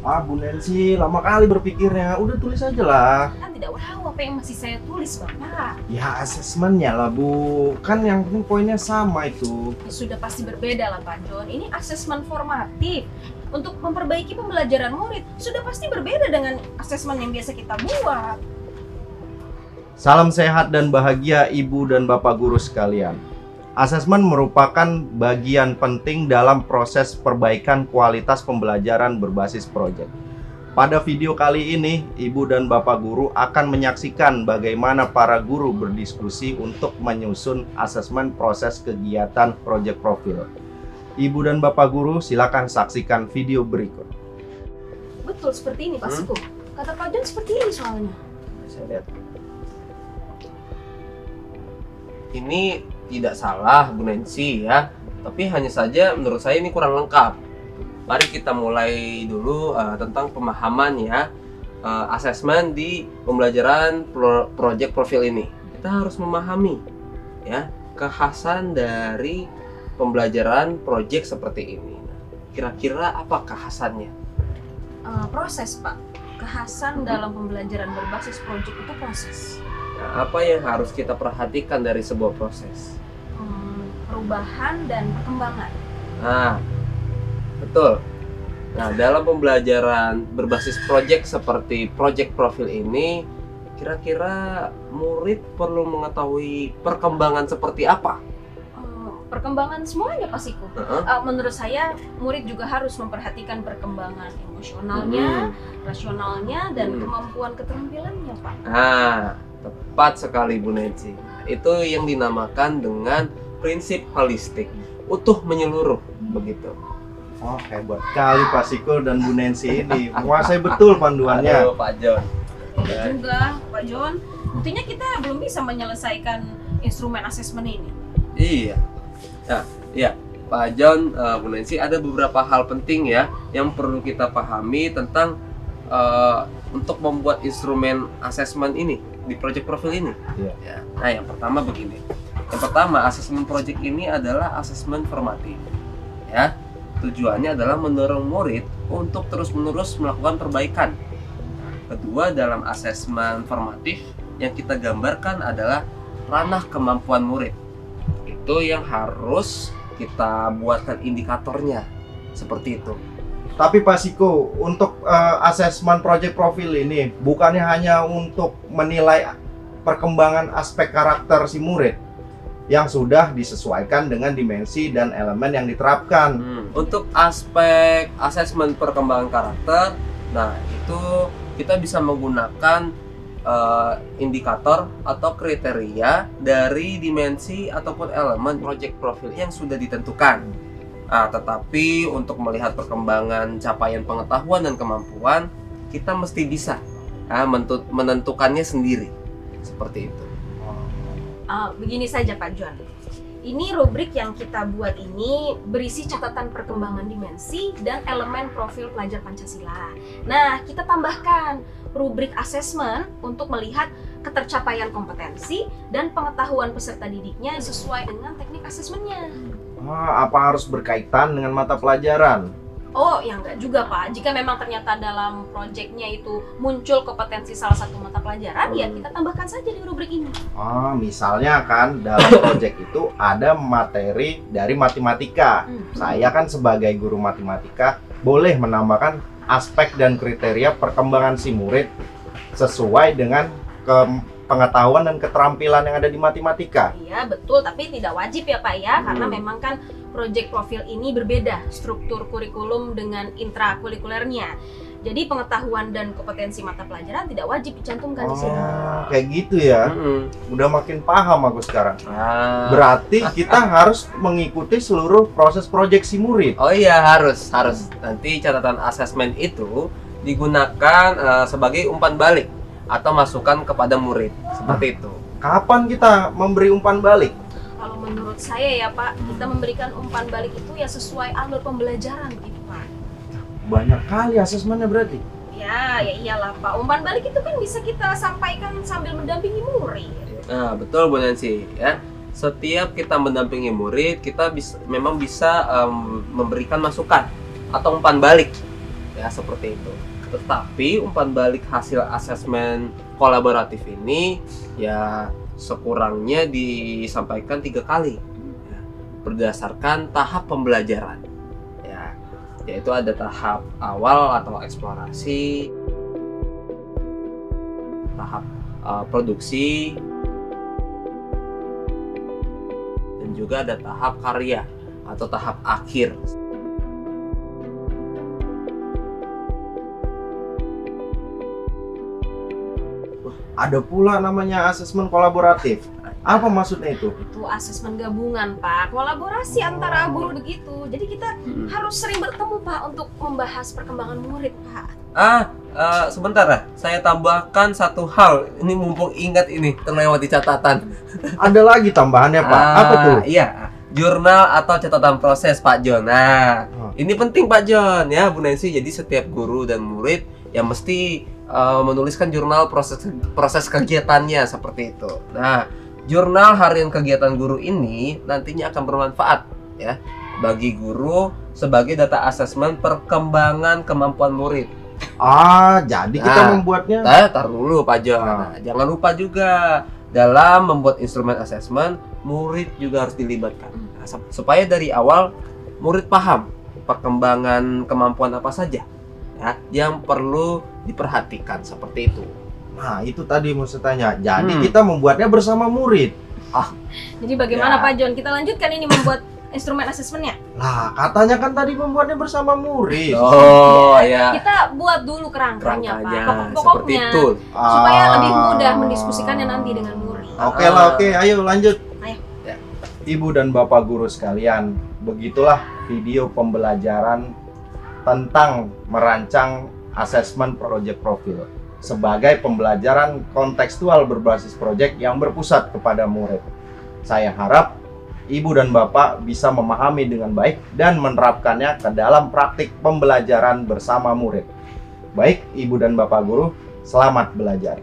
Ah, Bu Nancy, lama kali berpikirnya. Udah tulis aja lah. Kan tidak tahu apa yang masih saya tulis, Bapak. Ya, asesmennya lah, Bu. Kan yang penting poinnya sama itu. Ya, sudah pasti berbeda lah, Pak John. Ini asesmen formatif untuk memperbaiki pembelajaran murid. Sudah pasti berbeda dengan asesmen yang biasa kita buat. Salam sehat dan bahagia Ibu dan Bapak guru sekalian. Asesmen merupakan bagian penting dalam proses perbaikan kualitas pembelajaran berbasis proyek. Pada video kali ini, Ibu dan Bapak guru akan menyaksikan bagaimana para guru berdiskusi untuk menyusun asesmen proses kegiatan proyek profil. Ibu dan Bapak guru silakan saksikan video berikut. Betul seperti ini, Pak Siku. Kata Pak John seperti ini soalnya. Saya lihat. Ini tidak salah Bu Nancy ya, tapi hanya saja menurut saya ini kurang lengkap. Mari kita mulai dulu tentang pemahaman ya, asesmen di pembelajaran project profil ini. Kita harus memahami ya kekhasan dari pembelajaran project seperti ini. Kira-kira apa kekhasannya? Proses, Pak. Kekhasan dalam pembelajaran berbasis proyek itu proses. Nah, apa yang harus kita perhatikan dari sebuah proses? Perubahan dan perkembangan. Nah, betul. Nah, dalam pembelajaran berbasis proyek seperti project profil ini, kira-kira murid perlu mengetahui perkembangan seperti apa? Perkembangan semuanya, Pak Siku. Menurut saya, murid juga harus memperhatikan perkembangan emosionalnya, rasionalnya, dan kemampuan keterampilannya, Pak. Nah, tepat sekali Bu Nancy. Itu yang dinamakan dengan prinsip holistik, utuh menyeluruh, begitu. Oh, hebat kali Pak Siko dan Bu Nancy ini. Menguasai betul panduannya. Aduh, Pak John. Ya juga, Pak John. Buktinya kita belum bisa menyelesaikan instrumen asesmen ini. Iya. Nah, ya, Pak John, Bu Nancy, ada beberapa hal penting ya yang perlu kita pahami tentang untuk membuat instrumen asesmen ini di project profil ini. Iya. Ya. Nah, yang pertama begini. Yang pertama, asesmen project ini adalah asesmen formatif. Ya, tujuannya adalah mendorong murid untuk terus-menerus melakukan perbaikan. Kedua, dalam asesmen formatif yang kita gambarkan adalah ranah kemampuan murid. Itu yang harus kita buatkan indikatornya seperti itu. Tapi Pak Siko, untuk asesmen project profil ini bukannya hanya untuk menilai perkembangan aspek karakter si murid yang sudah disesuaikan dengan dimensi dan elemen yang diterapkan. Untuk aspek asesmen perkembangan karakter, nah itu kita bisa menggunakan indikator atau kriteria dari dimensi ataupun elemen project profil yang sudah ditentukan. Nah, tetapi untuk melihat perkembangan capaian pengetahuan dan kemampuan, kita mesti bisa menentukannya sendiri. Seperti itu. Begini saja Pak John. Ini rubrik yang kita buat ini berisi catatan perkembangan dimensi dan elemen profil pelajar Pancasila. Nah, kita tambahkan rubrik asesmen untuk melihat ketercapaian kompetensi dan pengetahuan peserta didiknya sesuai dengan teknik asesmennya. Apa harus berkaitan dengan mata pelajaran? Oh, ya enggak juga Pak. Jika memang ternyata dalam proyeknya itu muncul kompetensi salah satu mata pelajaran, ya kita tambahkan saja di rubrik ini. Misalnya kan dalam proyek itu ada materi dari matematika. Saya kan sebagai guru matematika boleh menambahkan aspek dan kriteria perkembangan si murid sesuai dengan pengetahuan dan keterampilan yang ada di matematika. Iya betul, tapi tidak wajib ya Pak ya, karena memang kan project profil ini berbeda struktur kurikulum dengan intrakurikulernya. Jadi pengetahuan dan kompetensi mata pelajaran tidak wajib dicantumkan di sini. Kayak gitu ya. Udah makin paham aku sekarang. Ah. Berarti kita harus mengikuti seluruh proses proyek si murid. Oh iya, harus. Nanti catatan asesmen itu digunakan sebagai umpan balik atau masukan kepada murid. Seperti itu. Kapan kita memberi umpan balik? Kalau menurut saya ya Pak, kita memberikan umpan balik itu ya sesuai alur pembelajaran gitu Pak. Banyak kali asesmennya berarti. Ya iyalah Pak. Umpan balik itu kan bisa kita sampaikan sambil mendampingi murid. Nah, betul Bu Nancy ya. Setiap kita mendampingi murid, kita memang bisa memberikan masukan atau umpan balik ya seperti itu. Tetapi umpan balik hasil asesmen kolaboratif ini ya sekurangnya disampaikan 3 kali ya, berdasarkan tahap pembelajaran ya, yaitu ada tahap awal atau eksplorasi, tahap produksi, dan juga ada tahap karya atau tahap akhir. Ada pula namanya asesmen kolaboratif. Apa maksudnya itu? Itu asesmen gabungan, Pak. Kolaborasi antara guru begitu. Jadi kita harus sering bertemu, Pak, untuk membahas perkembangan murid, Pak. Sebentar ya, saya tambahkan satu hal. Ini mumpung ingat ini terlewat di catatan. Ada lagi tambahannya, Pak. Apa tuh? Iya, jurnal atau catatan proses, Pak John. Nah, ini penting, Pak John ya, Bu Nancy. Jadi setiap guru dan murid yang mesti menuliskan jurnal proses kegiatannya seperti itu. Nah, jurnal harian kegiatan guru ini nantinya akan bermanfaat ya bagi guru sebagai data asesmen perkembangan kemampuan murid. Jadi kita membuatnya. Taruh dulu Pak John. Nah, jangan lupa juga dalam membuat instrumen asesmen, murid juga harus dilibatkan. Nah, supaya dari awal murid paham perkembangan kemampuan apa saja ya yang perlu diperhatikan seperti itu. Nah, itu tadi mau saya tanya. Jadi kita membuatnya bersama murid. Jadi bagaimana Pak John? Kita lanjutkan ini membuat instrumen asesmennya. Lah, katanya kan tadi membuatnya bersama murid. Ya. Kita buat dulu kerangkanya, Pak. Seperti Pokok-pokoknya. itu. Supaya lebih mudah mendiskusikannya nanti dengan murid. Oke, ayo lanjut. Ayo. Ya. Ibu dan Bapak guru sekalian, begitulah video pembelajaran tentang merancang asesmen project profil sebagai pembelajaran kontekstual berbasis proyek yang berpusat kepada murid. Saya harap Ibu dan Bapak bisa memahami dengan baik dan menerapkannya ke dalam praktik pembelajaran bersama murid. Baik, Ibu dan Bapak guru, selamat belajar.